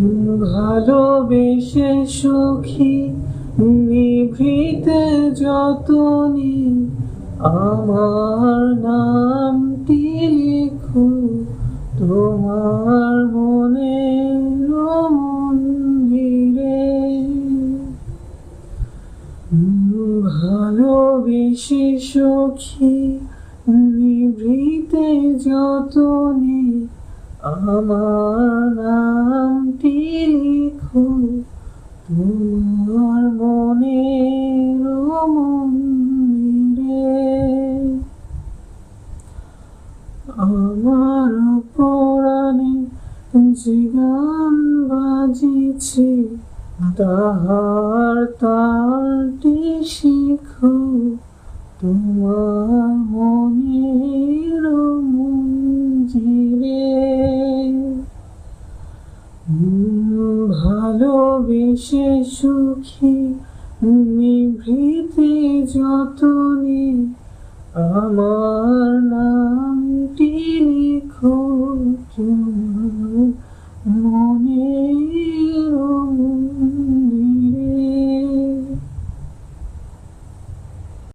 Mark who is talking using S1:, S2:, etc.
S1: ভালোবেসে সখী নিভৃতে যতনে আমার নামটি লিখো তোমার মনের মন্দিরে। ভালোবেসে সখী নিভৃতে যতনে আমার নামটি লিখো তোমার মনের মন্দিরে। আমার পরাণে যে গান বাজিছে তাহার তালটি শিখো তোমার মনের মঞ্জিরে। ভালোবেসে সুখী নিভৃতে যতনে আমার